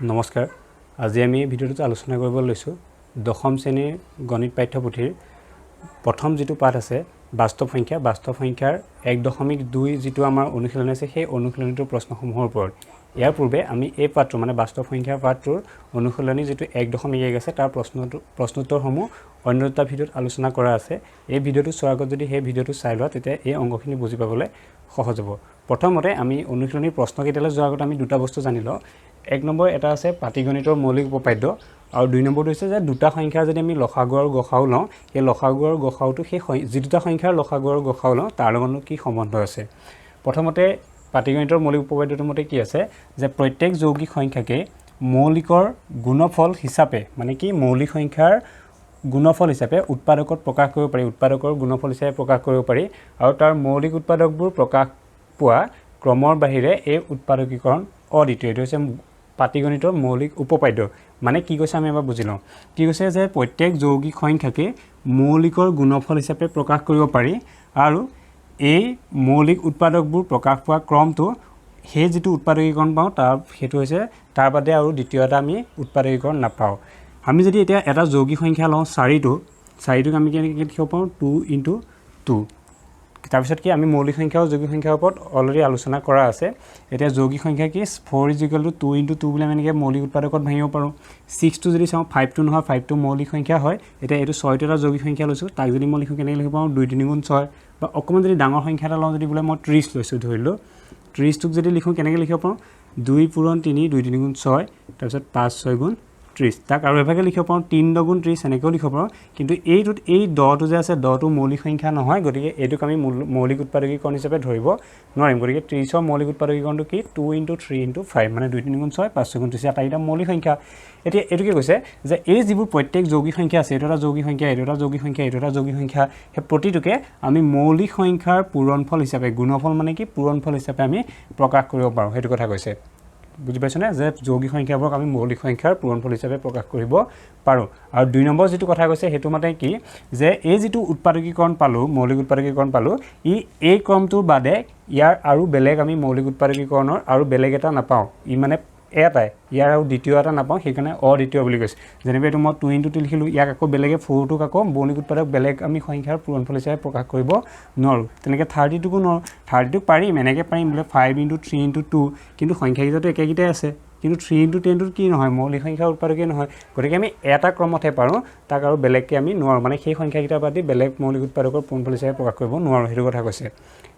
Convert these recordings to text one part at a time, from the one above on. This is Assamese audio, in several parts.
নমস্কাৰ আজি আমি এই ভিডিঅ'টোত আলোচনা কৰিব লৈছো দশম শ্ৰেণীৰ গণিত পাঠ্যপুথিৰ প্ৰথম যেটো পাঠ আছে বাস্তৱ সংখ্যাৰ 1.2 যেটো আমাৰ অনুশীলন আছে সেই অনুশীলনীটোৰ প্ৰশ্নসমূহৰ ওপৰত ইয়াৰ পূৰ্বে আমি এই পাঠটো মানে বাস্তৱ সংখ্যাৰ পাঠটোৰ অনুশীলনী যেটো 1.1 আছে তাৰ প্ৰশ্নোত্তৰসমূহ অন্য এটা ভিডিঅ'ত আলোচনা কৰা আছে এই ভিডিঅ'টো চোৱাৰ আগত যদি সেই ভিডিঅ'টো চাই লোৱা তেতিয়া এই অংগখিনি বুজি পাবলৈ সহজ হ'ব প্ৰথমতে আমি অনুশীলনীৰ প্ৰশ্নকেইটালৈ যোৱাৰ আগত আমি দুটা বস্তু জানি লওঁ এক নম্বৰ এটা আছে পাটিগণিতৰ মৌলিক উপপাদ্য আৰু দুই নম্বৰটো হৈছে যে দুটা সংখ্যাৰ যদি আমি লসাগু আৰু গসাউ লওঁ এই লসাগু আৰু গসাউটো সেই যি দুটা সংখ্যাৰ লসাগু আৰু গসাউ লওঁ তাৰ লগত কি সম্বন্ধ আছে প্ৰথমতে পাটিগণিতৰ মৌলিক উপপাদ্যটোৰ মতে কি আছে যে প্ৰত্যেক যৌগিক সংখ্যাকে মৌলিকৰ গুণফল হিচাপে মানে কি মৌলিক সংখ্যাৰ গুণফল হিচাপে উৎপাদকত প্ৰকাশ কৰিব পাৰি উৎপাদকৰ গুণফল হিচাপে প্ৰকাশ কৰিব পাৰি আৰু তাৰ মৌলিক উৎপাদকবোৰ প্ৰকাশ পোৱা ক্ৰমৰ বাহিৰে এই উৎপাদকীকৰণ অদ্বিতীয় এটো হৈছে পাটিগণিতৰ মৌলিক উপপাদ্য মানে কি কৈছে আমি এবাৰ বুজি লওঁ কি কৈছে যে প্ৰত্যেক যৌগিক সংখ্যাকে মৌলিকৰ গুণফল হিচাপে প্ৰকাশ কৰিব পাৰি আৰু এই মৌলিক উৎপাদকবোৰ প্ৰকাশ পোৱা ক্ৰমটো সেই যেটো উৎপাদকীকৰণ পাওঁ তাৰ হেতু হৈছে তাৰ বাদে আৰু দ্বিতীয় এটা আমি উৎপাদকীকৰণ নাপাওঁ আমি যদি এতিয়া এটা যৌগিক সংখ্যা লওঁ 4টোক আমি কেনেকৈ লিখিব পাৰোঁ 2 * 2 তাৰপিছত কি আমি মৌলিক সংখ্যা আৰু যৌগিক সংখ্যাৰ ওপৰত অলৰেডি আলোচনা কৰা আছে এতিয়া যৌগিক সংখ্যা কি 4 = 2 * 2 বুলি আমি এনেকৈ মৌলিক উৎপাদকত ভাঙিব পাৰোঁ 6 টো যদি চাওঁ 5 টো নহয় 5 টো মৌলিক সংখ্যা হয় এতিয়া এইটো 6 টো এটা যৌগিক সংখ্যা লৈছো তাক যদি মই লিখো কেনেকৈ লিখিব পাৰোঁ 2 × 3 = 6 বা অকমান যদি ডাঙৰ সংখ্যা এটা লওঁ যদি বোলে মই 30 লৈছো ধৰিলো 30 টোক যদি লিখো কেনেকৈ লিখিব পাৰোঁ 2 × 3 2 × 3 = 6 তাৰপিছত 5 × 6 = 30 তাক আৰু এভাগে লিখিব পাৰোঁ 3 × 30 এনেকৈ লিখিব পাৰোঁ কিন্তু এইটোত এই 10টো যে আছে 10টো মৌলিক সংখ্যা নহয় গতিকে এইটোক আমি মৌলিক উৎপাদকীকৰণ হিচাপে ধৰিব নোৱাৰিম গতিকে 30ৰ মৌলিক উৎপাদকীকৰণটো কি 2 × 3 × 5 মানে 2 × 3 = 6 5 × 6 = 30 আটাইটা মৌলিক সংখ্যা এতিয়া এইটো কি কৈছে যে এই যিবোৰ প্ৰত্যেক যৌগিক সংখ্যা আছে এটা যৌগিক সংখ্যা এটা যৌগিক সংখ্যা এটা যৌগিক সংখ্যা হে প্ৰতিটোকে আমি মৌলিক সংখ্যাৰ পূৰণফল হিচাপে গুণফল মানে কি পূৰণফল হিচাপে আমি প্ৰকাশ কৰিব পাৰোঁ হেতু কথা কৈছে বুজি পাইছনে যে যৌগিক সংখ্যাবোৰক আমি মৌলিক সংখ্যাৰ পূৰণফল হিচাপে প্ৰকাশ কৰিব পাৰোঁ আৰু দুই নম্বৰ যেটো কথা কৈছে হেতু মতে কি যে এই যেটো উৎপাদকীকৰণ পালো মৌলিক উৎপাদকীকৰণ পালো ই এই ক্ৰমটোৰ বাদে ইয়াৰ আৰু বেলেগ আমি মৌলিক উৎপাদকীকৰণৰ আৰু বেলেগ এটা নাপাওঁ ই মানে এটাই ইয়াৰ আৰু দ্বিতীয় এটা নাপাওঁ সেইকাৰণে অদ্বিতীয় বুলি কৈছে যেনেকৈ এইটো মই 2 × 2 লিখিলোঁ ইয়াক আকৌ বেলেগে 4 টোক আকৌ মৌলিক উৎপাদক বেলেগ আমি সংখ্যাৰ পূৰণফল হিচাপে প্ৰকাশ কৰিব নোৱাৰোঁ তেনেকৈ 30টোকো নোৱাৰোঁ 30টোক পাৰিম এনেকৈ পাৰিম বোলে 5 × 3 × 2 কিন্তু সংখ্যাকেইটাটো একেইটাই আছে কিন্তু 3 × 10 টোৰ কি নহয় মৌলিক সংখ্যা উৎপাদকেই নহয় গতিকে আমি এটা ক্ৰমতহে পাৰোঁ তাক আৰু বেলেগকৈ আমি নোৱাৰোঁ মানে সেই সংখ্যাকেইটাৰ বাদ দি বেলেগ মৌলিক উৎপাদকৰ পূৰণফল হিচাপে প্ৰকাশ কৰিব নোৱাৰোঁ সেইটো কথা কৈছে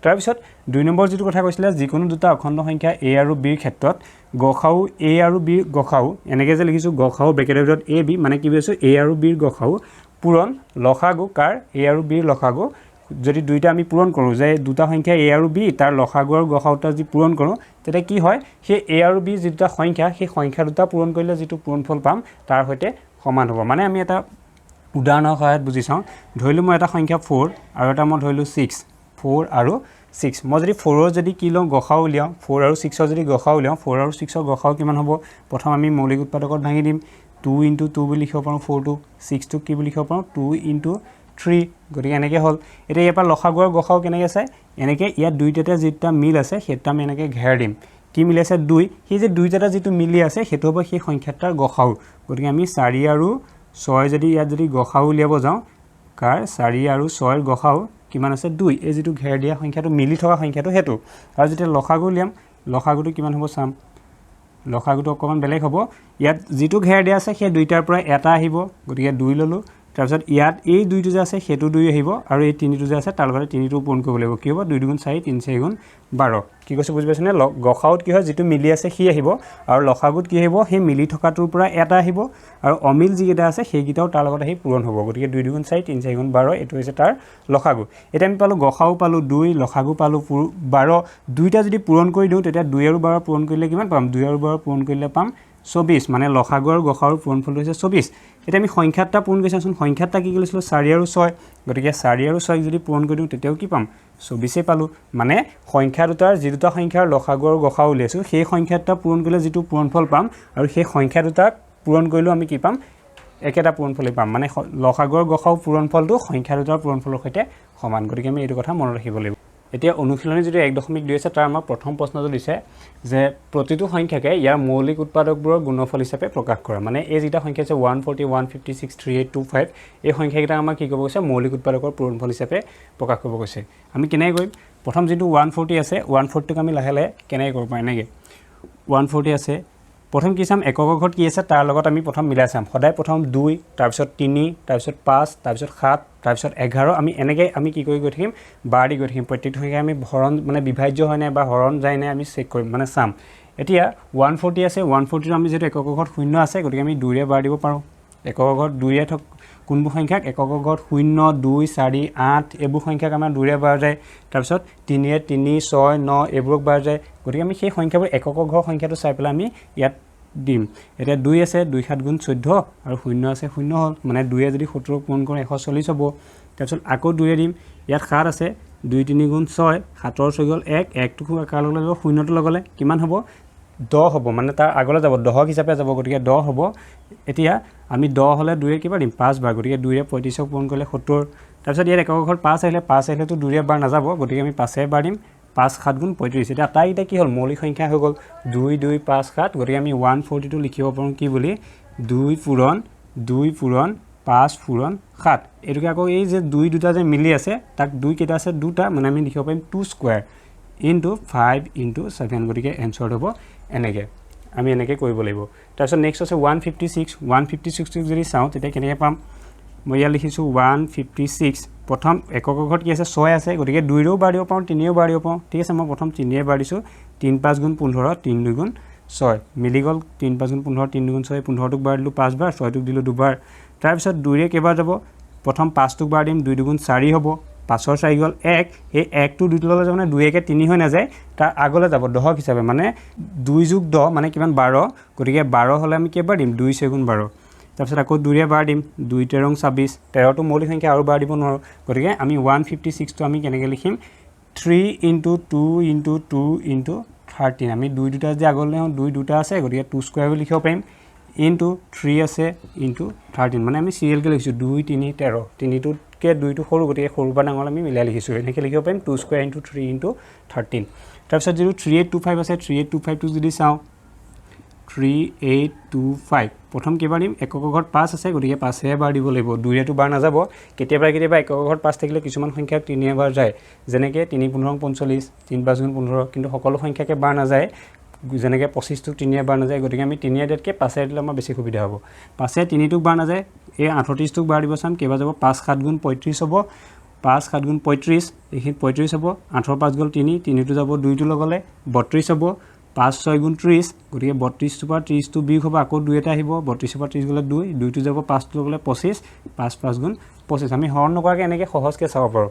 তাৰপিছত দুই নম্বৰ যেটো কথা কৈছিলে যিকোনো দুটা অখণ্ড সংখ্যা a আৰু b ৰ ক্ষেত্ৰত গসাউ a আৰু b গসাউ এনেকৈ যে লিখিছোঁ গসাউ ব্ৰেকেটৰ ভিতৰত a b মানে কি বুজিছোঁ a আৰু b ৰ গসাউ পূৰণ লসাগু কাৰ a আৰু b ৰ লসাগু যদি দুইটা আমি পূৰণ কৰোঁ যে দুটা সংখ্যা a আৰু b তাৰ লসাগু আৰু গসাউটা যদি পূৰণ কৰোঁ তেতিয়া কি হয় সেই a আৰু b যেটা সংখ্যা সেই সংখ্যা দুটা পূৰণ কৰিলে যেটো পূৰণফল পাম তাৰ সৈতে সমান হ'ব মানে আমি এটা উদাহৰণৰ সহায়ত বুজি চাওঁ ধৰিলোঁ মই এটা সংখ্যা 4 আৰু এটা মই ধৰিলোঁ 6 4 আৰু 6 মই যদি 4ৰ যদি কি লওঁ গসাউ উলিয়াওঁ 4 আৰু 6ৰ যদি গসাউ উলিয়াওঁ 4 আৰু 6ৰ গসাউ কিমান হ'ব প্ৰথম আমি মৌলিক উৎপাদকত ভাঙি দিম 2 × 2 বুলি লিখিব পাৰোঁ 4 টো 6 টো কি বুলি লিখিব পাৰোঁ 2 × 3 গতিকে এনেকৈ হ'ল এতিয়া ইয়াৰ পৰা লসাগু আৰু গসাউ কেনেকৈ আছে এনেকৈ ইয়াত দুইটাতে যেটা মিল আছে সেটা আমি এনেকৈ ঘেৰ দিম কি মিল আছে 2 সেই যে দুইটাতে যেটো মিলি আছে সেটো হ'ব সেই সংখ্যাটাৰ গসাউ গতিকে আমি 4 আৰু 6 যদি ইয়াত যদি গসাউ উলিয়াব যাওঁ কাৰ 4 আৰু 6ৰ গসাউ কিমান আছে 2 এই যেটো ঘেৰ দিয়া সংখ্যাটো মিলি থকা সংখ্যাটো হেতু আৰু যেতিয়া লসাগু উলিয়াম লসাগুটো কিমান হ'ব চাম লসাগুটো অকমান বেলেগ হ'ব ইয়াত যেটো ঘেৰ দিয়া আছে সেই দুইটাৰ পৰা এটা আহিব গতিকে 2 ললো তাৰপিছত ইয়াত এই দুইটো যে আছে হেতু 2 আহিব আৰু এই তিনিটো যে আছে তাৰ লগতে তিনিটো পূৰণ কৰিব লাগিব কি হ'ব 2 × 4 3 × 4 = 12 কি কৈছে বুজি পাইছনে গসাউত কি হয় যেটো মিলি আছে সি আহিব আৰু লসাগুত কি আহিব সেই মিলি থকাটোৰ পৰা এটা আহিব আৰু অমিল যিকেইটা আছে সেইকেইটাও তাৰ লগত আহি পূৰণ হ'ব গতিকে 2 × 4 3 × 4 = 12 এটো হৈছে তাৰ লসাগু এটা আমি পালো গসাউ পালো 2 লসাগু পালো 12 দুইটা যদি পূৰণ কৰি দিওঁ তেতিয়া 2 আৰু 12 পূৰণ কৰিলে কিমান পাম 2 আৰু 12 পূৰণ কৰিলে পাম 24 মানে লসাগু আৰু গসাউৰ পূৰণফলটো হৈছে 24 এটা আমি সংখ্যাটা পূৰণ কৰিছাচোন সংখ্যাটা কি কৰিছিলো 4 আৰু 6 গতিকে 4 আৰু 6 যদি পূৰণ কৰি দিওঁ তেতিয়াও কি পাম 24 পালো মানে সংখ্যা দুটাৰ যি দুটা সংখ্যাৰ লসাগু আৰু গসাউ উলিয়াইছো সেই সংখ্যাটা পূৰণ কৰিলে যেটো পূৰণফল পাম আৰু সেই সংখ্যা দুটা পূৰণ কৰিলেও আমি কি পাম একেটা পূৰণফলই পাম মানে লসাগু আৰু গসাউ পূৰণফলটো সংখ্যা দুটাৰ পূৰণফলৰ সৈতে সমান গতিকে আমি এইটো কথা মনত ৰাখিব লাগিব এতিয়া অনুশীলনী যিটো 1.2 আছে তাৰ আমাৰ প্ৰথম প্ৰশ্নটো দিছে যে প্ৰতিটো সংখ্যাকে ইয়াৰ মৌলিক উৎপাদকবোৰৰ গুণফল হিচাপে প্ৰকাশ কৰা মানে এই যেটা সংখ্যা আছে 140 156 3825 এই সংখ্যাকেইটা আমাক কি ক'ব কৈছে মৌলিক উৎপাদকৰ পূৰণফল হিচাপে প্ৰকাশ কৰিব কৈছে আমি কেনেকৈ কৰিম প্ৰথম যেটো 140 আছে 140 ক আমি লাহে লাহে কেনেকৈ কৰিব পাৰি নেকি 140 আছে প্ৰথম কি চাম এককৰ ঘৰত কি আছে তাৰ লগত আমি প্ৰথম মিলাই চাম সদায় প্ৰথম 2 তাৰ পিছত 3 তাৰ পিছত 5 তাৰ পিছত 7 তাৰ পিছত 11 আমি এনেকৈ আমি কি কৰি গৈ থাকিম বাৰ দি গৈ থাকিম প্ৰত্যেকটো সংখ্যা আমি হৰণ মানে বিভাজ্য হয় নাই বা হৰণ যায় নাই আমি চেক কৰিম মানে চাম এতিয়া 140 আছে 140 আমি যেটো এককৰ ঘৰত 0 আছে গতিকে আমি 2 ৰে বাৰ দিব পাৰো এককৰ ঘৰত 2 ৰে থক কোনবোৰ সংখ্যাক এককৰ ঘৰত 0 2 4 8 এইবোৰ সংখ্যাক আমাৰ 2 ৰে বাৰ যায় তাৰ পিছত 3 ৰে 3 6 9 এইবোৰক বাৰ যায় গতিকে আমি সেই সংখ্যাবোৰ এককৰ ঘৰ সংখ্যাটো চাই পেলাই আমি ইয়াত দিম এটা 2 আছে 2 7 গুণ 14 আৰু 0 আছে 0 হল মানে 2 এ যদি 17 পূৰণ কৰে 140 হ'ব তাৰপিছত আকৌ 2 এ দিম ইয়াত 7 আছে 2 3 গুণ 6 7 ৰ 6 গল 1 1 টো কাৰ লগ লাগিব 0 টো লগলে কিমান হ'ব 10 হ'ব মানে তাৰ আগলৈ যাব 10 হিচাপে যাব গতিকে 10 হ'ব এতিয়া আমি 10 হলে 2 এ কিবা দিম 5 বাৰ গতিকে 2 এ 35 পূৰণ কৰিলে 70 তাৰপিছত ইয়াত এককৰ ঘৰত 5 আহিলে তো 2 এ বাৰ নাযাব গতিকে আমি 5 এ বাৰ দিম 5 7 গুণ 35 এটা আটাইটা কি হল মৌলিক সংখ্যা হৈ গল 2 2 5 7 গতিকে আমি 142 লিখিব পাৰোঁ কি বুলি 2 পূৰণ 5 পূৰণ 7 এটোকে আকৌ এই যে 2 দুটা যে মিলি আছে তাক 2 কেটা আছে দুটা মানে আমি লিখিব পাৰিম 2 স্কয়াৰ ইনটু 5 ইনটু 7 গতিকে এনসাৰ হ'ব এনেকে আমি এনেকে কৰিব লাগিব তাৰপিছত নেক্সট আছে 156 যদি চাওঁ তেতিয়া কেনেকৈ পাম মই ইয়াত লিখিছো 156 প্ৰথম এককৰ ঘৰত কি আছে 6 আছে গতিকে 2 ৰেও বাৰ দিব পাৰোঁ 3 ৰেও বাৰ দিব পাৰোঁ ঠিক আছে মই প্ৰথম 3 ৰে বাৰ দিছো 3 5 গুণ 15 3 2 গুণ 6 মিলি গল 3 5 গুণ 15 3 2 গুণ 6 15 টোক বাৰ দিলো 5 বাৰ 6 টোক দিলো দুবাৰ তাৰপিছত 2 ৰে কেবাৰ যাব প্ৰথম 5 টোক বাৰ দিম 2 2 গুণ 4 হ'ব 5 ৰ 4 গল 1 এই 1 টো 2 টো ললে যাব মানে 2 1 3 হৈ না যায় তাৰ আগলৈ যাব 10 হিচাপে মানে 2 যোগ 10 মানে কিমান 12 গতিকে 12 হলে আমি কেবাৰ দিম 2 4 গুণ 12 তাৰপিছত আকৌ 2 ৰে বাৰ দিম 2 13 26 13 টো মৌলিক সংখ্যা আৰু বাৰ দিব নোৱাৰো গতিকে আমি 156 টো আমি কেনেকৈ লিখিম 3 * 2 * 2 * 13 আমি 2 দুটা যে আগলৈ 2 দুটা আছে গতিকে 2 স্কয়াৰ বুলি লিখিব পাৰিম ইনটু 3 আছে ইনটু 13 মানে আমি সিৰিয়েল কে লিখিছো 2 3 13 3 টোতকে 2 টো সৰু গতিকে সৰু বা ডাঙৰ আমি মিলাই লিখিছো এনেকৈ লিখিব পাৰিম 2 স্কয়াৰ ইনটু 3 ইনটু 13 তাৰপিছত যেটো 3825 আছে 3825 টো যদি চাওঁ 3825 প্ৰথম কিবা দিম এককৰ ঘৰত 5 আছে গতিকে 5 এ বাৰ দিব লাগিব 2 ৰেটো বাৰ নাযাব কেতিয়াবা এককৰ ঘৰত 5 থাকিলে কিছুমান সংখ্যা 3 এ বাৰ যায় যেনেকৈ 3 15 45 3 5 গুণ 15 কিন্তু সকলো সংখ্যাকে বাৰ নাযায় যেনেকৈ 25 টো 3 এ বাৰ নাযায় গতিকে আমি 3 এ দিতকে 5 এ দিলে আমাৰ বেছি সুবিধা হ'ব 5 এ 3 টোক বাৰ নাযায় এই 38 টোক বাৰ দিব চাম কেবা যাব 5 7 গুণ 35 হ'ব 5 7 গুণ 35 এইখিনি 35 হ'ব 8 ৰ 5 গল 3 3 টো যাব 2 টো লগলে 32 হ'ব 5 6 গুণ 30 গতিকে 32 ৰ পৰা 30 টো বিয়োগ হ'ব আকৌ 2 এটা আহিব 32 ৰ পৰা 30 গলে 2 2 টো যাব 5 টো লগলে 25 5 5 গুণ 25 আমি হৰণ নকৰাকৈ এনেকৈ সহজকৈ চাব পাৰোঁ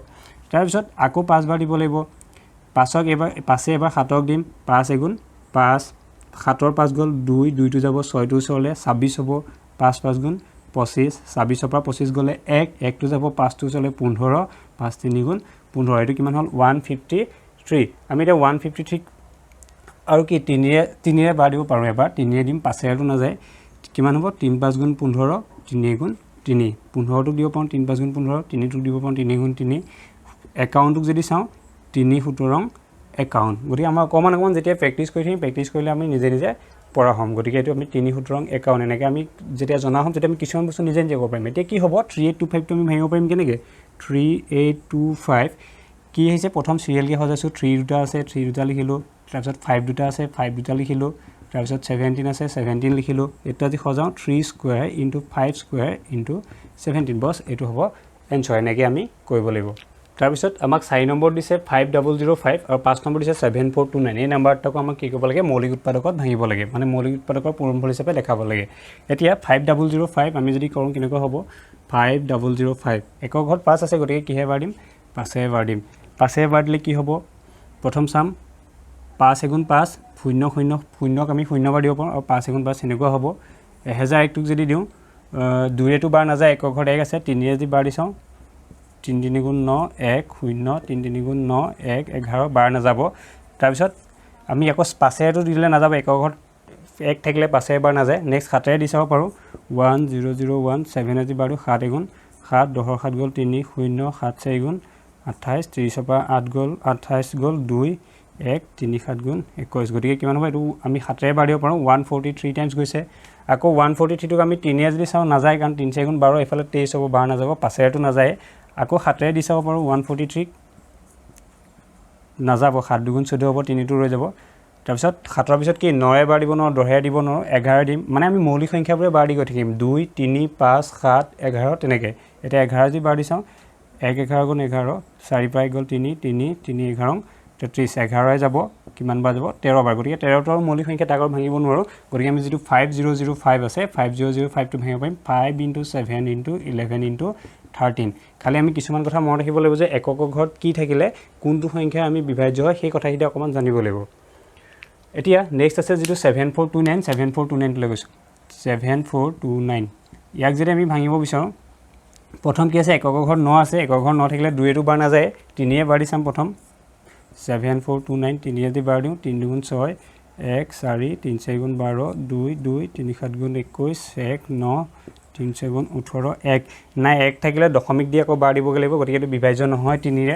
তাৰপিছত আকৌ 5 বাৰ দিব লাগিব 5ক এবাৰ 5 এবাৰ 7ক দিম 5 গুণ 5 7 ৰ 5 গল 2 2 টো যাব 6 টো চলে 26 হ'ব 5 5 গুণ 25 26 ৰ পৰা 25 গলে 1 1 টো যাব 5 টো চলে 15 5 3 গুণ 15 এটো কিমান হল 153 আমি এটা 153 আৰু কি 3 ৰে বাৰ দিব পাৰো এবাৰ 3 ৰে দিম 5 এটো না যায় কিমান হ'ব 3 5 গুণ 15 3 গুণ 3 15 টো দিব পাৰো 3 5 গুণ 15 3 টো দিব পাৰো 3 গুণ 3 একাউণ্টক যদি চাওঁ 3 17 একাউণ্ট গতিকে আমাৰ অকমান যেতিয়া প্ৰেক্টিছ কৰিলে আমি নিজে নিজে পঢ়া হম গতিকে এটো আমি 3 17 একাউণ্ট এনেকৈ আমি যেতিয়া জনা হম তেতিয়া আমি কিছুমান বস্তু নিজে নিজে কৰিব পাৰিম এতিয়া কি হ'ব 3825 টো আমি ভাঙিব পাৰিম কেনেকৈ 3825 কি হৈছে প্ৰথম সিৰিয়েল কে সজাইছো 3 দুটা আছে 3 দুটা লিখিলো তাৰপিছত 5 দুটা আছে 5 দুটা লিখিলো তাৰপিছত 17 আছে 17 লিখিলো এটা যদি সজাও 3 স্কয়াৰ ইনটু 5 স্কয়াৰ ইনটু 17 বস এটো হ'ব এনসাৰ এনেকৈ আমি কৰিব লাগিব তাৰপিছত আমাক 4 নম্বৰ দিছে 5005 আৰু 5 নম্বৰ দিছে 7429 এই নাম্বাৰটাকো আমাক কি কৰিব লাগে মৌলিক উৎপাদকত ভাঙিব লাগে মানে মৌলিক উৎপাদকৰ পূৰণফল হিচাপে দেখাব লাগে এতিয়া 5005 আমি যদি কৰোঁ কেনেকৈ হ'ব 5005 একৰ ঘৰত 5 আছে গতিকে কিহে বাৰ দিম 5 এ বাৰ দিম 5 এ বাৰ দিলে কি হ'ব প্ৰথম চাম 5 গুণ 5 0 0 0ক আমি 0 বাৰ দিব পাৰোঁ আৰু 5 গুণ 5 এনেকুৱা হ'ব 1001 টোক যদি দিওঁ 2 ৰেটো বাৰ নাযায় একৰ ঘৰত 1 আছে 3 ৰে যদি বাৰ দি চাওঁ 3 3 গুণ 9 1 0 3 3 গুণ 9 1 11 বাৰ নাযাব তাৰপিছত আমি আকৌ 5 এটো দিলে নাযাব একৰ ঘৰত 1 থাকিলে 5 এ বাৰ নাযায় নেক্সট 7 এ দি চাব পাৰোঁ 1001 7 এ দি বাৰ 7 গুণ 7 10 7 গল 3 0 7 4 গুণ 28 30 পৰা 8 গ'ল 28 গ'ল 2 1 3 7 গুণ 21 গতিকে কিমান হ'ব এইটো আমি 7ৰে বাৰ দিব পাৰোঁ 143 টাইমছ গৈছে আকৌ 143 টোক আমি 3 যদি চাওঁ নাযায় কাৰণ 3 4 গুণ 12 এফালে 23 হ'ব 12 নাযাব 5ৰেটো নাযায় আকৌ 7ৰে দি চাব পাৰোঁ 143 নাযাব 7 2 গুণ 14 হ'ব 3টো ৰৈ যাব তাৰপিছত 7ৰ পিছত কি 9ৰে বাৰ দিব নোৱাৰোঁ 10ৰে দিব নোৱাৰোঁ 11 দিম মানে আমি মৌলিক সংখ্যাবোৰে বাৰ দি গৈ থাকিম 2 3 5 7 11 তেনেকৈ এতিয়া 11 যদি বাৰ দি চাওঁ 1 11 গুণ 11 4 পৰা গ'ল 3 3 3 11 33 11ৰে যাব কিমান বাৰ যাব 13 বাৰ গতিকে 13টো আৰু মৌলিক সংখ্যা তাকৰ ভাঙিব নোৱাৰোঁ গতিকে আমি যিটো 5005 আছে 5005 টো ভাঙিব পাৰিম 5 * 7 * 11 * 13 খালি আমি কিছুমান কথা মনত ৰাখিব লাগিব যে এককৰ ঘৰত কি থাকিলে কোনটো সংখ্যা আমি বিভাজ্য হয় সেই কথাখিনি অকমান জানিব লাগিব এতিয়া নেক্সট আছে যেটো 7429 7429 লৈ গৈছো 7429 ইয়াক যদি আমি ভাঙিব বিচাৰো প্ৰথম কি আছে একক ঘৰ 9 আছে একক ঘৰ 9 থাকিলে 2 এটো বাৰ না যায় 3 এ বাৰ দিছাম প্ৰথম 7429 3 এ দি বাৰ দিও 3 2 গুণ 6 1 4 3 4 গুণ 12 2 2 3 7 গুণ 21 1 9 3 4 গুণ 18 1 নাই 1 থাকিলে দশমিক দি আকৌ বাৰ দিবগে লাগিব গতিকে এটো বিভাজ্য নহয় 3 ৰে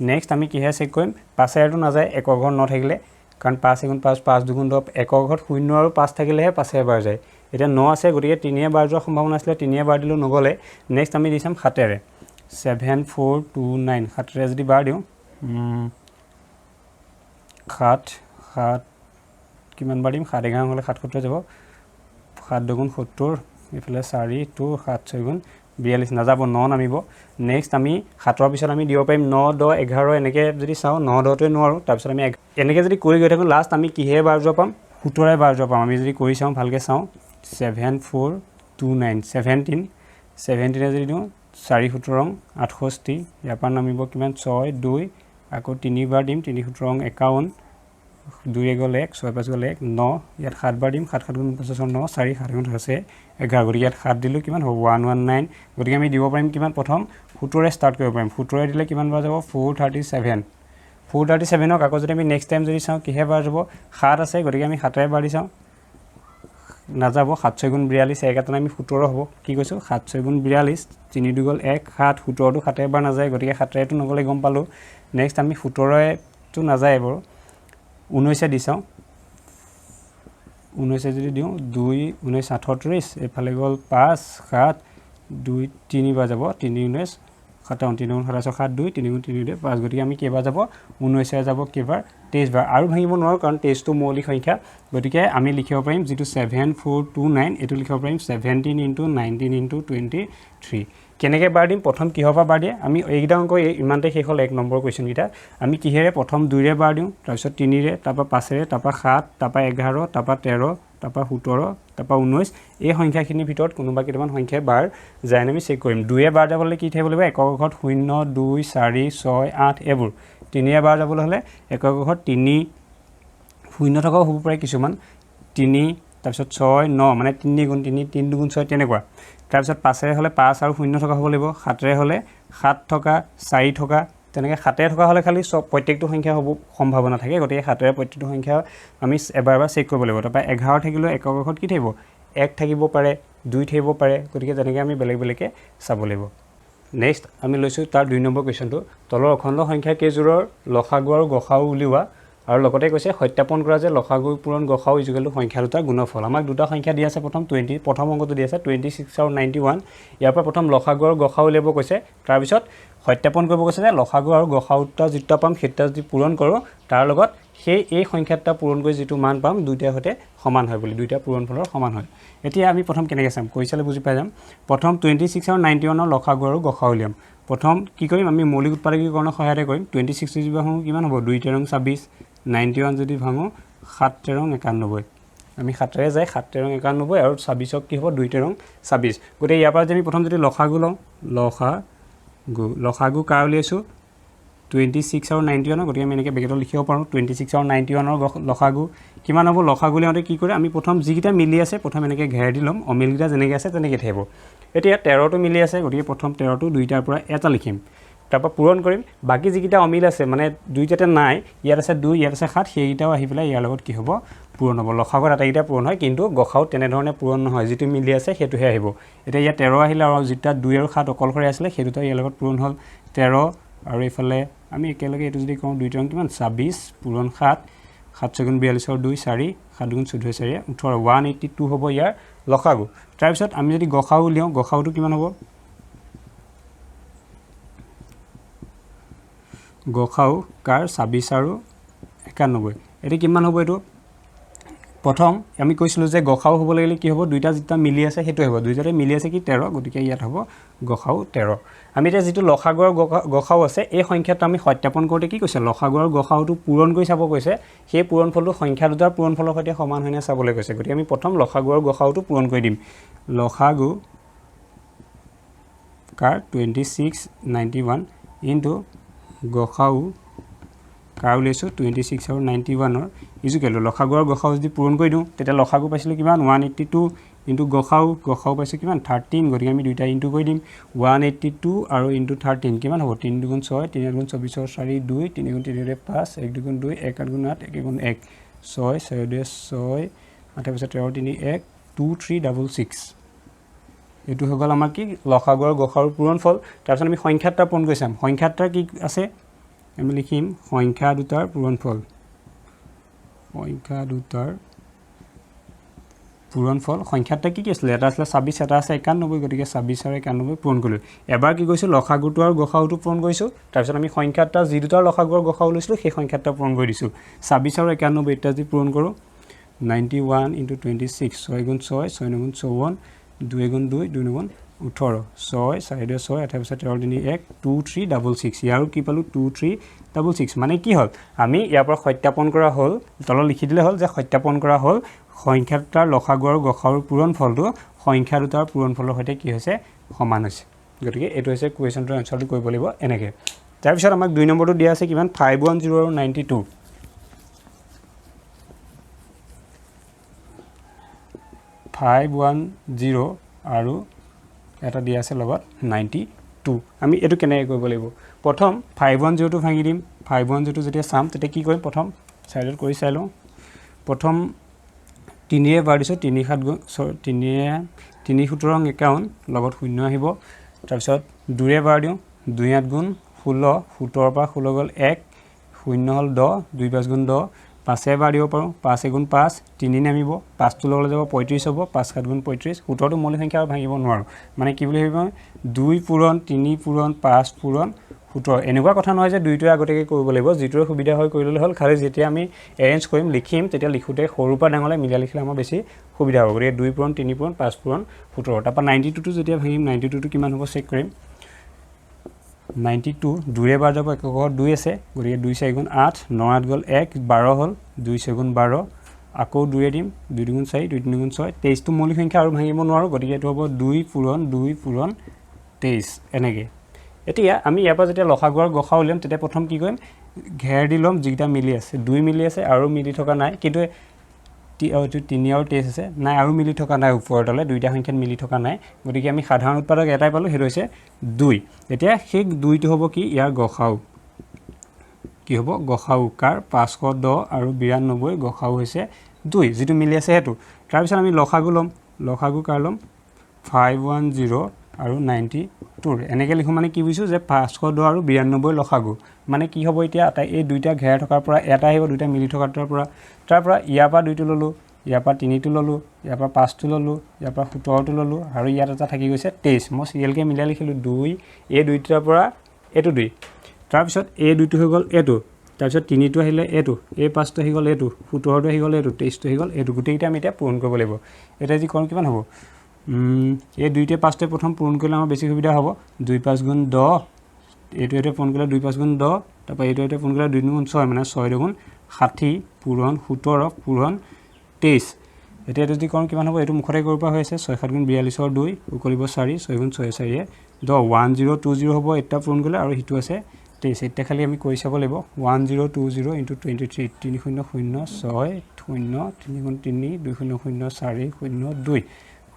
নেক্সট আমি কি হে চেক কৰিম 5 এটো না যায় একক ঘৰ 9 থাকিলে কাৰণ 5 গুণ 5 5 2 গুণ 10 একক ঘৰত 0 আৰু 5 থাকিলেহে 5 এ বাৰ যায় এটা 9 আছে গতিকে 3 এ বাৰ যোৱাৰ সম্ভাৱনা আছিল 3 এ বাৰ দিলো নগলে নেক্সট আমি দিছাম 7 ৰে 7429 7 ৰে যদি বাৰ দিও 7 7 কিমান বাৰ দিম 7 11 হলে 7 70 যাব 7 2 গুণ 70 ইফালে 4 2 7 6 গুণ 42 নাযাব 9 নামিব নেক্সট আমি 7 ৰ পিছত আমি দিব পাৰিম 9 10 11 এনেকে যদি চাও 9 10 টোৱে নোৱাৰো তাৰ পিছত আমি এনেকে যদি কৰি গৈ থাকো লাষ্ট আমি কিহে বাৰ যোৱা পাম 17 ৰে বাৰ যোৱা পাম আমি যদি কৰি চাও ভালকে চাও 7429 17 17 ৰে যদি দিও 4 17 68 ইয়াৰ পৰা নামিব কিমান 6 2 আকৌ 3 বাৰ দিম 3 17 51 2 গ'ল 1 6 5 গ'ল 1 9 ইয়াত 7 বাৰ দিম 7 7 গুণ 5 9 4 7 গুণ আছে 11 গতিকে ইয়াত 7 দিলো কিমান হ'ব 119 গতিকে আমি দিব পাৰিম কিমান প্ৰথম 17 ৰে ষ্টাৰ্ট কৰিব পাৰিম 17 ৰে দিলে কিমান বাৰ যাব 437 437 ক আকৌ যদি আমি নেক্সট টাইম যদি চাও কিহে বাৰ যাব 7 আছে গতিকে আমি 7 ৰে বাৰ দি চাও না যাব 7 6 গুণ 42 এক এটা আমি 17 হ'ব কি কৈছো 7 6 গুণ 42 3 2 গ'ল 1 7 17 টো 7 বাৰ না যায় গতিকে 7 ৰেটো নগলে গম পালো নেক্সট আমি 17 ৰে টো না যায় এবাৰ 19 এ দি চাও 19 যদি দিও 2 19 38 এফালে গ'ল 5 7 2 3 বাৰ যাব 3 19 57 3 গুণ 7 2 3 গুণ 3 5 গতিকে আমি কেইবাৰ যাব 19 এ যাব কেইবাৰ 23 বাৰ আৰু ভাঙিব নোৱাৰো কাৰণ 23 টো মৌলিক সংখ্যা গতিকে আমি লিখিব পাৰিম যেটো 7429 এটো লিখিব পাৰিম 17 * 19 * 23 কেনেকে বাৰ দিম প্ৰথম কিহৰ পৰা বাৰ দিয়ে আমি এইগিটা অংক ইমানতে শেষ হল 1 নম্বৰ কোৱেশ্চন গিটা আমি কিহেৰে প্ৰথম 2 ৰে বাৰ দিও তাৰ পিছত 3 ৰে তাৰ পৰা 5 ৰে তাৰ পৰা 7 তাৰ পৰা 11 তাৰ পৰা 13 তাৰ পৰা 17 তাৰ পৰা 19 এই সংখ্যাখিনিৰ ভিতৰত কোনোবা কিমান সংখ্যা বাৰ যায় আমি চেক কৰিম 2 এ বাৰ যাবলৈ কি থাকিব লাগিব একক ঘৰত 0 2 4 6 8 এবোৰ 3 এ বাৰ যাবলৈ হলে একক ঘৰত 3 0 থকাও হ'ব পাৰে কিছুমান 3 তাৰ পিছত 6 9 মানে 3 গুণ 3 3 2 গুণ 6 তেনেকুৱা তাৰ পিছত 5 ৰে হলে 5 আৰু 0 থকা হ'ব লাগিব 7 ৰে হলে 7 থকা 4 থকা তেনেকে 7 ৰে থকা হলে খালি সব প্ৰত্যেকটো সংখ্যা হ'ব সম্ভাৱনা থাকে গতিকে 7 ৰে প্ৰত্যেকটো সংখ্যা আমি এবাৰ চেক কৰিব লাগিব তাৰপা 11 থাকিলে একক ঘৰত কি থাকিব 1 থাকিব পাৰে 2 থাকিব পাৰে গতিকে তেনেকে আমি বেলেগ বেলেগকে চাব লাগিব নেক্সট আমি লৈছো তাৰ 2 নম্বৰ কোৱেশ্চনটো তলৰ অখণ্ড সংখ্যা কেইজোৰৰ লসাগু আৰু গসাউ উলিওৱা আৰু লগতে কৈছে সত্যাপন কৰা যে লসাগু পূৰণ গসাউ ইকুৱেল সংখ্যা দুটাৰ গুণফল আমাক দুটা সংখ্যা দি আছে প্ৰথম 20 প্ৰথম অংকটো দি আছে 26 আৰু 91 ইয়াৰ পৰা প্ৰথম লসাগু আৰু গসাউ উলিয়াব কৈছে তাৰ পিছত সত্যাপন কৰিব কৈছে যে লসাগু আৰু গসাউটা যেটা পাম সেটা যদি পূৰণ কৰো তাৰ লগত সেই এই সংখ্যাটা পূৰণ কৰি যেটো মান পাম দুইটাৰ হতে সমান হয় বুলি দুইটা পূৰণফলৰ সমান হয় এতিয়া আমি প্ৰথম কেনেকৈ চাম কৈছালে বুজি পাই যাম প্ৰথম 26 আৰু 91 ৰ লসাগু আৰু গসাউ উলিয়াম প্ৰথম কি কৰিম আমি মৌলিক উৎপাদকীকৰণৰ সহায়তে কৰিম 26 যদি ভাঙো কিমান হ'ব 2 13 26 91 যদি ভাঙো 7 13 91 আমি 7 ৰে যায় 7 13 91 আৰু 26 কি হ'ব 2 13 26 গতে ইয়াৰ পৰা যদি প্ৰথম যদি লসাগু লওঁ লসাগু কাৰ উলিয়াইছো 26 আৰু 91 গতিকে আমি এনেকৈ বেগেটত লিখিব পাৰো 26 আৰু 91 ৰ লসাগু কিমান হ'ব লসাগু লিয়াওতে কি কৰে আমি প্ৰথম যিকিটা মিলি আছে প্ৰথম এনেকৈ ঘেৰ দি লম অমিলগিটা যেনেকৈ আছে তেনেকৈ থাকিব এতিয়া 13 টো মিলি আছে গতিকে প্ৰথম 13 টো দুইটাৰ পৰা এটা লিখিম তাৰপৰা পূৰণ কৰিম বাকি যিকিটা অমিল আছে মানে দুইটাতে নাই ইয়াত আছে 2 ইয়াত আছে 7 সেইগিটাও আহি পেলাই ইয়াৰ লগত কি হ'ব পূৰণ হ'ব লসাগুৰ আটাইগিটা পূৰণ হয় কিন্তু গসাউ তেনে ধৰণে পূৰণ নহয় যেটো মিলি আছে হেতুহে আহিব এতিয়া ইয়াত 13 আহিলে আৰু যেটা 2 আৰু 7 অকলখৰে আছিল হেতুটা ইয়াৰ লগত পূৰণ হ'ল 13 আৰু এইফালে আমি একেলগে এইটো যদি কওঁ 2 কিমান 26 পূৰণ 7 7 × 42 2 4 7 × 14 4 18 182 হ'ব ইয়াৰ লসাগু তাৰ পিছত আমি যদি গসাউ উলিয়াও গসাউটো কিমান হ'ব গসাউ কাৰ 26 আৰু 91 এটো কিমান হ'ব এটো প্ৰথম আমি কৈছিলো যে গসাউ হ'ব লাগিলে কি হ'ব দুইটা যেটা মিলি আছে হেতু হ'ব দুইটাতে মিলি আছে কি 13 গতিকে ইয়াত হ'ব গসাউ 13 আমি এটা যেটো লসাগুৰ গসাউ আছে এই সংখ্যাটো আমি সত্যাপন কৰোতে কি কৈছে লসাগুৰ গসাউটো পূৰণ কৰি চাব কৈছে সেই পূৰণফলটো সংখ্যা দুটাৰ পূৰণফলৰ সৈতে সমান হয়নে চাবলৈ কৈছে গতিকে আমি প্ৰথম লসাগুৰ গসাউটো পূৰণ কৰি দিম লসাগু কাৰ 2691 ইনটু গসাউ কাৰ লৈছো 26 আৰু 91 ৰ ইজুকেল লসাগুৰ গসাউ যদি পূৰণ কৰি দিও তেতিয়া লসাগু পাইছিলো কিমান 182 ইনটু গসাউ পাইছো কিমান 13 গতিকে আমি দুইটা ইনটু কৰি দিম 182 আৰু ইনটু 13 কিমান হ'ব 3 × 6 3 × 24 4 2 3 × 3 5 1 2 2 1 8 × 8 1 × 1 6 6 2 6 8 13 3 1 2 3 66 এটো হগল আমাৰ কি লসাগুৰ গসাউৰ পূৰণফল তাৰপিছত আমি সংখ্যাটা পূৰণ কৰি চাম সংখ্যাটা কি আছে আমি লিখিম সংখ্যা দুটাৰ পূৰণফল সংখ্যাটা কি আছিল এটা আছিল 26 এটা আছে 91 গতিকে 26 আৰু 91 পূৰণ কৰিলো এবাৰ কি কৈছো লসাগুটো আৰু গসাউটো পূৰণ কৰিছো তাৰপিছত আমি সংখ্যাটা যি দুটাৰ লসাগুৰ গসাউ লৈছিলো সেই সংখ্যাটা পূৰণ কৰি দিছো 26 আৰু 91 এটা যদি পূৰণ কৰো 91 * 26 6 × 6 6 × 54 2 × 2 2 × 18 6 4 2 6 8 13 3 1 2 3 66 ইয়াৰ কি পালো 2 3 66 মানে কি হল আমি ইয়াৰ পৰা সত্যাপন কৰা হল তল লিখি দিলে হল যে সত্যাপন কৰা হল সংখ্যাটাৰ লসাগুৰ গসাউৰ পূৰণফলটো সংখ্যা দুটাৰ পূৰণফলৰ সৈতে কি হৈছে সমান হৈছে গতিকে এটো হৈছে কোৱেশ্চনটোৰ আনসাৰটো কৰিব লাগিব এনেকে তাৰ পিছত আমাক 2 নম্বৰটো দিয়া আছে কিমান 510 আৰু 92 510 আৰু এটা দিয়া আছে লগত 92 আমি এটো কেনেকৈ কৰিব লাগিব প্ৰথম 510 টো ভাঙি দিম 510 টো যেতিয়া সাম তেতিয়া কি কৰিম প্ৰথম সাইডত কৰি চাই লওঁ প্ৰথম 3 এ বাৰ দিছো 3 7 3 3 17 51 লগত 0 আহিব তাৰ পিছত 2 এ বাৰ দিও 2 8 গুণ 16 17 পৰা 16 গল 1 0 হল 10 2 5 গুণ 10 5 এ বাৰ দিব পাৰো 5 গুণ 5 3 নামিব 5 টো লগলে যাব 35 হ'ব 5 7 গুণ 35 17 টো মৌলিক সংখ্যা আৰু ভাঙিব নোৱাৰো মানে কি বুলি ভাবিম 2 পূৰণ 3 পূৰণ 5 পূৰণ 17 এনেকুৱা কথা নহয় যে দুইটোৰ আগতেকে কৰিব লাগিব যেটোৰ সুবিধা হয় কৰিলে হল খালি যেতিয়া আমি এৰেঞ্জ কৰিম লিখিম তেতিয়া লিখোতে সৰু পৰা ডাঙৰলে মিলাই লিখিলে আমাৰ বেছি সুবিধা হ'ব গতিকে 2 পূৰণ 3 পূৰণ 5 পূৰণ 17 তাৰপা 92 টো যেতিয়া ভাঙিম 92 টো কিমান হ'ব চেক কৰিম 92 2 এ বাৰ যাব এককত 2 আছে গতিকে 2 4 গুণ 8 9 8 গল 1 12 হল 2 4 গুণ 12 আকৌ 2 এ দিম 2 গুণ 4 2 3 গুণ 6 23 টো মৌলিক সংখ্যা আৰু ভাঙিব নোৱাৰো গতিকে এটো হ'ব 2 পূৰণ 23 এনেকে এতিয়া আমি ইয়াৰ পৰা যেতিয়া লসাগুৰ গসাউ উলিয়াম তেতিয়া প্ৰথম কি কৰিম ঘেৰ দি লম যিটা মিলি আছে 2 মিলি আছে আৰু মিলি থকা নাই কিন্তু 3 আৰু 23 আছে নাই আৰু মিলি থকা নাই ওপৰতলে দুইটা সংখ্যাত মিলি থকা নাই গতিকে আমি সাধাৰণ উৎপাদক এটাই পালো হেটো হৈছে 2 এতিয়া সেই 2 টো হ'ব কি ইয়াৰ গসাউ কি হ'ব গসাউ কাৰ 510 আৰু 92 গসাউ হৈছে 2 যেটো মিলি আছে হেতু তাৰ পিছত আমি লসাগু লম লসাগু কাৰ লম 510 আৰু 92 এনেকে লিখো মানে কি বুজিছো যে 510 আৰু 92 লসাগু মানে কি হ'ব এতিয়া এই দুইটা ঘেৰ থকাৰ পৰা এটা আহিব দুইটা মিলি থকাৰ তাৰ পৰা ইয়াৰ পৰা 2 টো ললো ইয়াৰ পৰা 3 টো ললো ইয়াৰ পৰা 5 টো ললো ইয়াৰ পৰা 17 টো ললো আৰু ইয়াত এটা থাকি গৈছে 23 মই সিৰিয়েল কে মিলাই লিখিলো 2 এই দুইটাৰ পৰা এটো 2 তাৰ পিছত এই 2 টো হৈ গল এটো তাৰ পিছত 3 টো আহিলে এটো এই 5 টো হৈ গল এটো 17 টো হৈ গল এটো 23 টো হৈ গল এটো গুটেইটা আমি এটা পূৰণ কৰিব লাগিব এটা যি কোন কিমান হ'ব এই দুইটা পাঁচটা প্ৰথম পূৰণ কৰিলে আমাৰ বেছি সুবিধা হ'ব 2 5 গুণ 10 এটো পূৰণ কৰিলে 2 5 গুণ 10 তাৰপা এটো পূৰণ কৰিলে 2 গুণ 6 মানে 6 গুণ 60 পূৰণ 17 পূৰণ 23 এতিয়া যদি কোন কিমান হ'ব এটো মুখৰে কৰিব পৰা হৈছে 6 7 গুণ 42 ৰ 2 উকলিব 4 6 গুণ 6 4 10 1020 হ'ব এটা পূৰণ কৰিলে আৰু হিটো আছে 23 এটা খালি আমি কৰি চাব লাগিব 1020 * 23 300 6 0 3 গুণ 3 200 4 0 2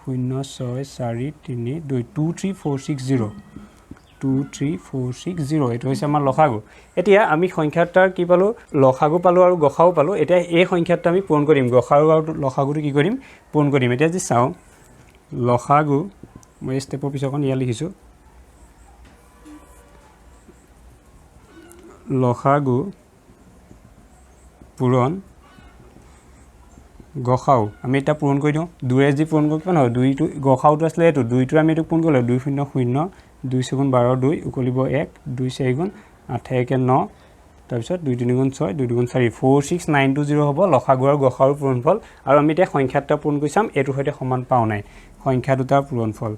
0 6 4 3 2 23460 23460 এটো হৈছে আমাৰ লসাগু এতিয়া আমি সংখ্যাটাৰ কি পালো লসাগু পালো আৰু গসাউ পালো এতিয়া এই সংখ্যাটা আমি পূৰণ কৰিম গসাউ আৰু লসাগুটো কি কৰিম পূৰণ কৰিম এতিয়া যদি চাও লসাগু মই ষ্টেপৰ পিছখন ইয়া লিখিছো লসাগু পূৰণ গসাউ আমি এটা পূৰণ কৰি দিওঁ 2 যি পূৰণ কৰিব কিমান হয় 2 টো গসাউটো আছিল এটো 2 টো আমি এটো পূৰণ কৰিলে 2 0 0 2 4 12 2 উকলিব 1 2 4 গুণ 8 1 9 তাৰপিছত 2 3 গুণ 6 2 গুণ 4 46920 হ'ব লসাগু আৰু গসাউৰ পূৰণফল আৰু আমি এটা সংখ্যাটা পূৰণ কৰি চাম এটোৰ সৈতে সমান পাও নাই সংখ্যা দুটাৰ পূৰণফল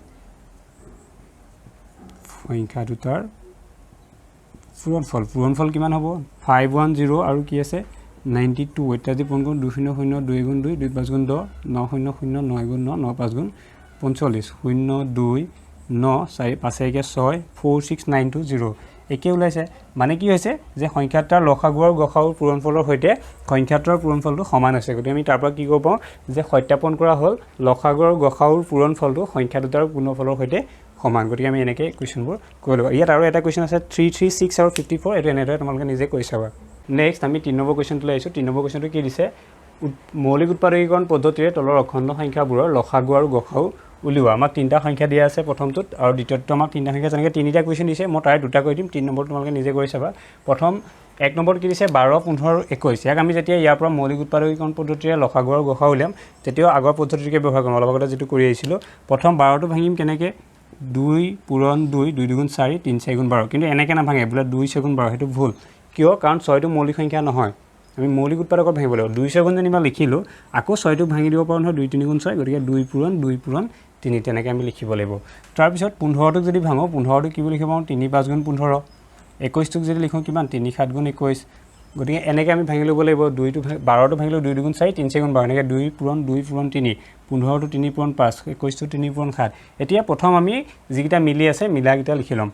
পূৰণফল কিমান হ'ব 510 আৰু কি আছে 92 এটা যি পূৰণ কৰোঁ 2 0 0 2 গুণ 2 2 5 গুণ 10 9 0 0 9 গুণ 9 9 5 গুণ 45 0 2 9 4 5 1 6 46920 একে ওলাইছে মানে কি হৈছে যে সংখ্যাটাৰ লসাগু আৰু গসাউৰ পূৰণফলৰ সৈতে সংখ্যাটাৰ পূৰণফলটো সমান হৈছে গতি আমি তাৰ পৰা কি কৰিব পাওঁ যে সত্যাপন কৰা হ'ল লসাগু আৰু গসাউৰ পূৰণফলটো সংখ্যা দুটাৰ পূৰণফলৰ সৈতে সমান গতি আমি এনেকৈ কোৱেশ্চনবোৰ কৰি লওঁ ইয়াত আৰু এটা কোৱেশ্চন আছে 3 3 6 আৰু 54 এটো এনেদৰে তোমালোকে নিজে কৰি চাবা নেক্সট আমি 3 নম্বৰ কোৱেশ্চনটো লৈছো 3 নম্বৰ কোৱেশ্চনটো কি দিছে মৌলিক উৎপাদকীকৰণ পদ্ধতিৰে তলৰ অখণ্ড সংখ্যাবোৰৰ লসাগু আৰু গসাউ উলিওৱা আমাক তিনটা সংখ্যা দিয়া আছে প্ৰথমটোত আৰু দ্বিতীয়টো আমাক তিনটা সংখ্যা যেনেকৈ তিনিটা কোৱেশ্চন দিছে মই তাই দুটা কৈ দিম 3 নম্বৰ তোমালোকে নিজে কৰি চাবা প্ৰথম 1 নম্বৰ কি দিছে 12 15 21 ইয়াক আমি যেতিয়া ইয়াৰ পৰা মৌলিক উৎপাদকীকৰণ পদ্ধতিৰে লসাগু আৰু গসাউ উলিয়াম তেতিয়া আগৰ পদ্ধতিকে ব্যৱহাৰ কৰিম অলপ আগতে যেটো কৰি আহিছিল প্ৰথম 12টো ভাঙিম কেনেকৈ 2 পূৰণ 2 2 গুণ 4 3 4 গুণ 12 কিন্তু এনেকৈ না ভাঙে বোলে 2 4 গুণ 12 হেতু ভুল কিয় কাৰণ 6টো মৌলিক সংখ্যা নহয় আমি মৌলিক উৎপাদকত ভাঙিব লাগিব 2 4 গুণ যেনিবা লিখিলো আকৌ 6টো ভাঙি দিব পাৰো নহয় 2 3 গুণ 6 গতিকে 2 পূৰণ 3 তেনেকৈ আমি লিখিব লাগিব তাৰ পিছত 15টোক যদি ভাঙো 15টো কি বুলি লিখিব 3 5 গুণ 15 21টোক যদি লিখো কিমান 3 7 গুণ 21 গতিকে এনেকৈ আমি ভাঙি ল'ব লাগিব 2টো 12টো ভাঙিলো 2 গুণ 4 3 4 গুণ 12 এনেকৈ 2 পূৰণ 3 15টো 3 পূৰণ 5 21টো 3 পূৰণ 7 এতিয়া প্ৰথম আমি যিকিটা মিলি আছে মিলাকিটা লিখি লম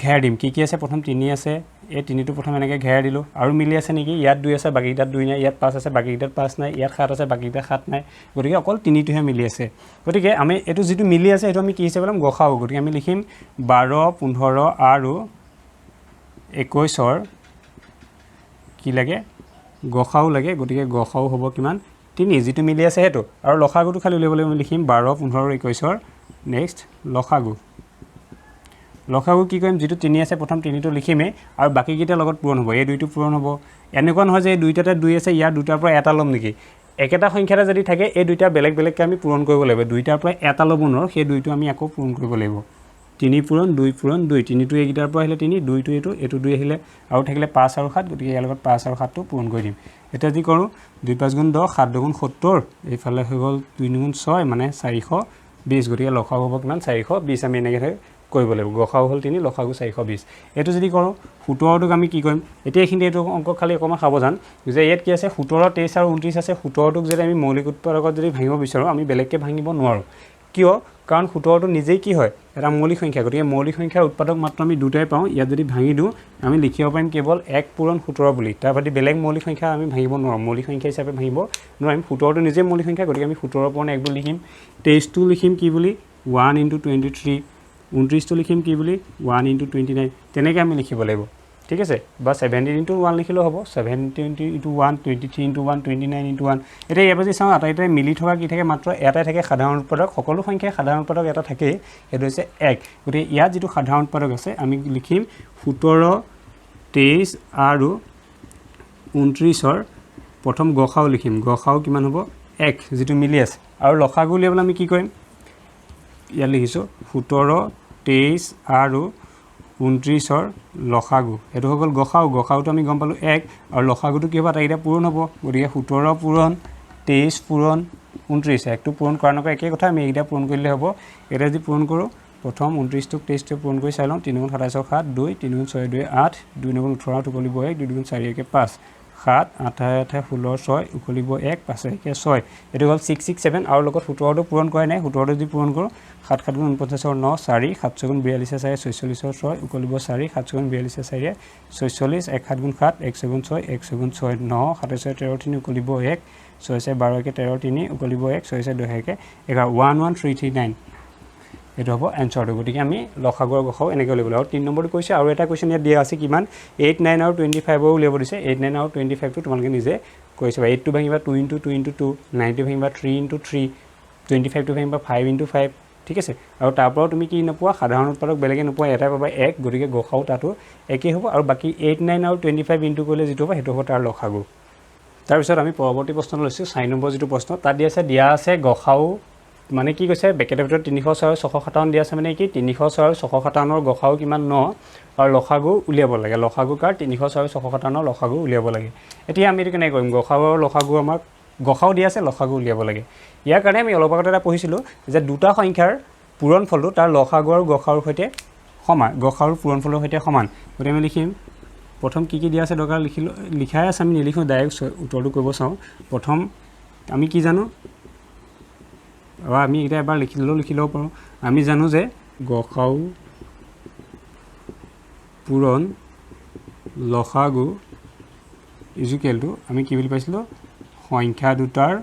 ঘেৰ দিম কি আছে প্ৰথম 3 আছে এই 3টো প্ৰথম এনেকৈ ঘেৰ দিলো আৰু মিলি আছে নেকি ইয়াত 2 আছে বাকিটাত 2 নাই ইয়াত 5 আছে বাকিটাত 5 নাই ইয়াত 7 আছে বাকিটাত 7 নাই গতিকে অকল 3টোহে মিলি আছে গতিকে আমি এটো যেটো মিলি আছে এটো আমি কি হিচাপে লম গসাউ গতিকে আমি লিখিম 12 15 আৰু 21ৰ কি লাগে গসাউ লাগে গতিকে গসাউ হ'ব কিমান 3 যেটো মিলি আছে হেতু আৰু লসাগুটো খালি উলিয়াবলৈ আমি লিখিম 12 15 আৰু 21ৰ নেক্সট লসাগু কি কৰিম যেটো 3 আছে প্ৰথম 3টো লিখিমে আৰু বাকি কিটা লগত পূৰণ হ'ব এই দুইটো পূৰণ হ'ব এনেকুৱা নহয় যে এই দুইটাতে 2 আছে ইয়াৰ দুটাৰ পৰা এটা লম নেকি একেটা সংখ্যাটা যদি থাকে এই দুইটা বেলেগ বেলেগকৈ আমি পূৰণ কৰিব লাগিব দুইটাৰ পৰা এটা ল'ব নোৱাৰো সেই দুইটো আমি আকৌ পূৰণ কৰিব লাগিব 3 পূৰণ 2 পূৰণ 2 3টো এইকিটাৰ পৰা আহিলে 3 2টো এটো 2 আহিলে আৰু থাকিলে 5 আৰু 7 গতিকে ইয়াৰ লগত 5 আৰু 7টো পূৰণ কৰি দিম এটা যি কৰো 2 5 গুণ 10 7 গুণ 70 এইফালে হৈ গল 2 গুণ 6 মানে 420 গতিকে লসাগু হ'ব কিমান 420 আমি এনেকৈ কৰিব লাগিব গসাউ হল 3 লসাগু 420 এটো যদি কৰো 17টোক আমি কি কৰিম এতিয়া এখিনি এটো অংক খালি অকমা সাবধান যে ইয়াত কি আছে 17 23 আৰু 29 আছে 17টোক যদি আমি মৌলিক উৎপাদকত যদি ভাঙিব বিচাৰো আমি বেলেগকে ভাঙিব নোৱাৰো কিয় কাৰণ 17টো নিজেই কি হয় এটা মৌলিক সংখ্যা গতিকে মৌলিক সংখ্যাৰ উৎপাদক মাত্ৰ আমি দুটাই পাওঁ ইয়াত যদি ভাঙি দিও আমি লিখিব পাৰিম কেৱল 1 পূৰণ 17 বুলি তাৰ বাদে বেলেগ মৌলিক সংখ্যা আমি ভাঙিব নোৱাৰো মৌলিক সংখ্যা হিচাপে ভাঙিব নোৱাৰিম 17টো নিজেই মৌলিক সংখ্যা গতিকে আমি 17 পূৰণ 1 বুলি লিখিম 23টো লিখিম কি বুলি 1 * 23 29টো লিখিম কি বুলি 1 * 29 তেনেকৈ আমি লিখিব লাগিব ঠিক আছে বা 17 * 1 লিখিলেও হ'ব 17 * 1 23 * 1 29 * 1 এটা ইয়াৰ চাওঁ আটাইটাই মিলি থকা কি থাকে মাত্ৰ এটাই থাকে সাধাৰণ উৎপাদক সকলো সংখ্যাই সাধাৰণ উৎপাদক এটা থাকে এটো হৈছে 1 গতিকে ইয়াত যেটো সাধাৰণ উৎপাদক আছে আমি লিখিম 17 23 আৰু 29ৰ প্ৰথম গসাউ লিখিম গসাউ কিমান হ'ব 1 যেটো মিলি আছে আৰু লসাগু উলিয়াবলৈ আমি কি কৰিম ইয়াত লিখিছো 17 23 আৰু 29ৰ লসাগু এটো হৈ গল গসাউটো আমি গম পালো 1 আৰু লসাগুটো কি হ'ব এটা পূৰণ হ'ব গতিকে 17 পূৰণ 23 পূৰণ 29 একটো পূৰণ কৰা নক একে কথা আমি এইটা পূৰণ কৰিলে হ'ব এটা যদি পূৰণ কৰো প্ৰথম 29টোক 23টো পূৰণ কৰি চাই লওঁ 3 * 27 7 2 3 * 6 2 8 2 * 18 উকলিব 1 2 * 4 1 5 7 8 8 16 6 উকলিব 1 5 1 6 এটো হল 6 6 7 আৰু লগত 17টো পূৰণ কৰা নাই 17টো যদি পূৰণ কৰো 7 7 গুণ 49 9 4 7 4 গুণ 42 4 46 6 উকলিব 4 7 4 গুণ 42 4 46 1 7 গুণ 7 1 6 গুণ 6 1 6 গুণ 6 9 7 6 13 3 উকলিব 1 6 6 12 1 13 3 উকলিব 1 6 6 2 1 11339 এটো হ'ব এনসাৰটো গতিকে আমি লসাগু আৰু গসাউ এনেকৈ উলিয়াব আৰু 3 নম্বৰটো কৈছে আৰু এটা কোৱেশ্চন ইয়াত দিয়া আছে কিমান 8 9 আৰু 25 উলিয়াব দিছে 8 9 আৰু 25 টো তোমালোকে নিজে কৈছবা 8 টো ভাঙিবা 2 * 2 * 2 9 টো ভাঙিবা 3 * 3 25 টো ভাঙিবা 5 * 5 ঠিক আছে আৰু তাৰ পৰাও তুমি কি নোপোৱা সাধাৰণ উৎপাদক বেলেগে নোপোৱা এটাই পাবা 1 গতিকে গসাও তাতো একেই হ'ব আৰু বাকি 8 9 আৰু 25 ইনটু কৰিলে যেটো হ'ব হেতু হ'ব তাৰ লসাগু তাৰ পিছত আমি পৰৱৰ্তী প্ৰশ্ন লৈছো 4 নম্বৰ যেটো প্ৰশ্ন তাত দিয়া আছে গসাও মানে কি কৈছে ব্ৰেকেটৰ ভিতৰত 306 আৰু 657 দিয়া আছে মানে কি 306 আৰু 657 ৰ গসাও কিমান 9 আৰু লসাগু উলিয়াব লাগে লসাগু কাৰ 306 আৰু 657 ৰ লসাগু উলিয়াব লাগে এতিয়া আমি এটো কেনে কৰিম গসাও আৰু লসাগু আমাক গসাও দিয়া আছে লসাগু উলিয়াব লাগে ইয়াৰ কাৰণে আমি অলপ আগতে এটা পঢ়িছিলো যে দুটা সংখ্যাৰ পূৰণফলটো তাৰ লসাগু আৰু গসাউৰ সৈতে সমান গসাউৰ পূৰণফলৰ সৈতে সমান গতিকে আমি লিখিম প্ৰথম কি দিয়া আছে দৰকাৰ লিখাই আছে আমি নিলিখো ডাইৰেক্ট উত্তৰটো কৰিব চাও প্ৰথম আমি কি জানো আৰু আমি এটা এবাৰ লিখি লও পাৰো আমি জানো যে গসাউ পূৰণ লসাগু ইকুৱেল টু আমি কি বুলি পাইছিলো সংখ্যা দুটাৰ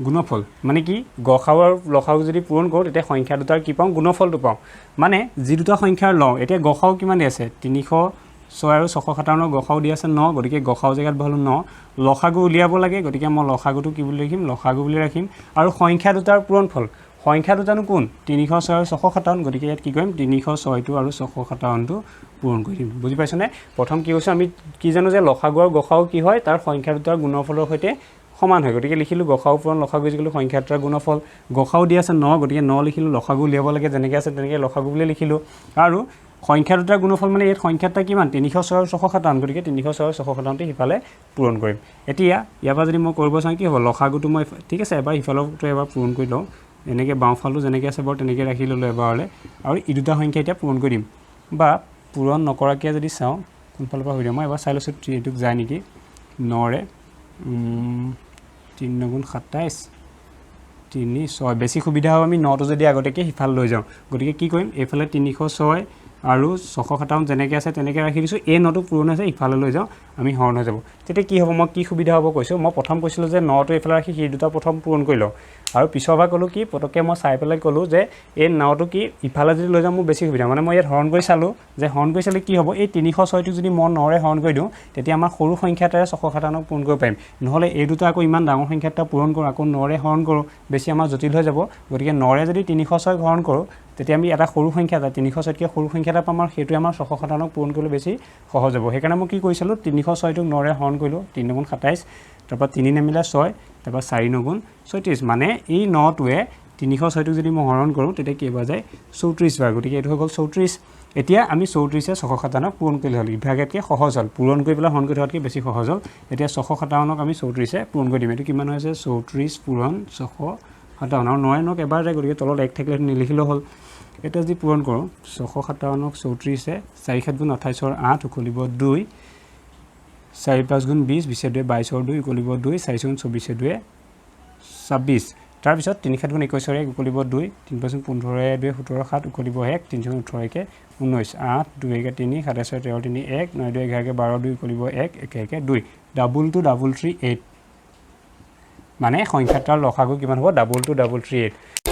গুণফল মানে কি গসাউ আৰু লসাগু যদি পূৰণ কৰো তেতিয়া সংখ্যা দুটাৰ কি পাওঁ গুণফলটো পাওঁ মানে যি দুটা সংখ্যাৰ লও এতিয়া গসাউ কিমান দি আছে 306 আৰু 657 গসাউ দি আছে 9 গতিকে গসাউ জায়গাত ভলো 9 লসাগু উলিয়াব লাগে গতিকে মই লসাগুটো কি বুলি লিখিম লসাগু বুলি ৰাখিম আৰু সংখ্যা দুটাৰ পূৰণফল সংখ্যা দুটানো কোন 306 আৰু 657 গতিকে ইয়াত কি কৰিম 306 টো আৰু 657 টো পূৰণ কৰি দিম বুজি পাইছনে প্ৰথম কি হৈছে আমি কি জানো যে লসাগু আৰু গসাউ কি হয় তাৰ সংখ্যা দুটাৰ গুণফলৰ সৈতে সমান হয় গতিকে লিখিলো গসাউ পূৰণ লসাগু ইকুৱেল সংখ্যা দুটাৰ গুণফল গসাউ দি আছে 9 গতিকে 9 লিখিলো লসাগু উলিয়াব লাগে যেনেকৈ আছে তেনেকৈ লসাগু বুলি লিখিলো আৰু সংখ্যা দুটাৰ গুণফল মানে এই সংখ্যাটা কিমান 306 আৰু 657 গতিকে 306 আৰু 657 টো হিফালে পূৰণ কৰিম এতিয়া ইয়াৰ পৰা যদি মই কৰিব চাও কি হ'ব লসাগুটো মই ঠিক আছে এবাৰ হিফালটো এবাৰ পূৰণ কৰি লও এনেকৈ বাওঁফালটো যেনেকৈ আছে বৰ তেনেকৈ ৰাখি ললো এবাৰলে আৰু ই দুটা সংখ্যা এতিয়া পূৰণ কৰি দিম বা পূৰণ নকৰাকৈ যদি চাও কোনফালৰ পৰা হৈ দিম মই এবাৰ চাই লৈছো এটুক যায় নেকি 9 ৰে 3 9 27 3 6 বেছি সুবিধা হ'ব আমি 9 টো যদি আগতেকে হিফাল লৈ যাও গতিকে কি কৰিম এফালে 306 আৰু 657 যেনেকৈ আছে তেনেকৈ ৰাখি দিছো এই 9 টো পূৰণ আছে ইফালে লৈ যাও আমি হৰণ হৈ যাব তেতিয়া কি হ'ব মই কি সুবিধা হ'ব কৈছো মই প্ৰথম কৈছিলো যে 9 টো এফালে ৰাখি সেই দুটা প্ৰথম পূৰণ কৰি লও আৰু পিছৰবা কলো কি পটকে মই চাই পেলাই কলো যে এই 9 টো কি ইফালে যদি লৈ যাম মোৰ বেছি সুবিধা মানে মই ইয়াত হৰণ কৰি চালো যে হৰণ কৰি চালে কি হ'ব এই 306 টো যদি মই 9 ৰে হৰণ কৰি দিও তেতিয়া আমাৰ সৰু সংখ্যাটাৰে 657 পূৰণ কৰিব পাৰিম নহলে এই দুটা আকৌ ইমান ডাঙৰ সংখ্যাটা পূৰণ কৰো আকৌ 9 ৰে হৰণ কৰো বেছি আমাৰ জটিল হৈ যাব গতিকে 9 ৰে যদি 306 হৰণ কৰো তেতিয়া আমি এটা সৰু সংখ্যা এটা 306 কে সৰু সংখ্যা এটা পাম আৰু হেতু আমাৰ 657 পূৰণ কৰিবলৈ বেছি সহজ হ'ব হেকাৰণে মই কি কৰিছিলো 306 টোক 9 ৰে হৰণ কৰিলো 3 9 27 তাৰপৰা 3 নেমিলা 6 তাৰপৰা 4 9 36 মানে এই 9 টোৱে 306 টোক যদি মই হৰণ কৰো তেতিয়া কি হৈ যায় 34 বাৰ গতিকে এটো হৈ গল 34 এতিয়া আমি 34 এ 657 পূৰণ কৰিলে হল ইভাগেতকে সহজ হল পূৰণ কৰি পেলাই হৰণ কৰি থকাতকে বেছি সহজ হল এতিয়া 657 ক আমি 34 এ পূৰণ কৰি দিম এটো কিমান হৈছে 34 পূৰণ 657 আৰু 9 9 এবাৰ যায় গতিকে তলত 1 থাকিলে নিলিখিলে হল এটা যদি পূৰণ কৰো 657 ক 34 এ 4 7 গুণ 28 ৰ 8 উকলিব 2 4 5 গুণ 20 20 2 22 ৰ 2 উকলিব 2 4 গুণ 24 2 26 তাৰ পিছত 3 7 গুণ 21 ৰ 1 উকলিব 2 3 5 15 ৰ 2 17 7 উকলিব 1 3 গুণ 18 কে 19 8 2 1 3 7 6 13 3 1 9 2 11 12 2 উকলিব 1 1 1 2 ডাবল টু ডাবল 3 8 মানে সংখ্যাটাৰ লসাগু কিমান হ'ব ডাবল টু ডাবল 3 8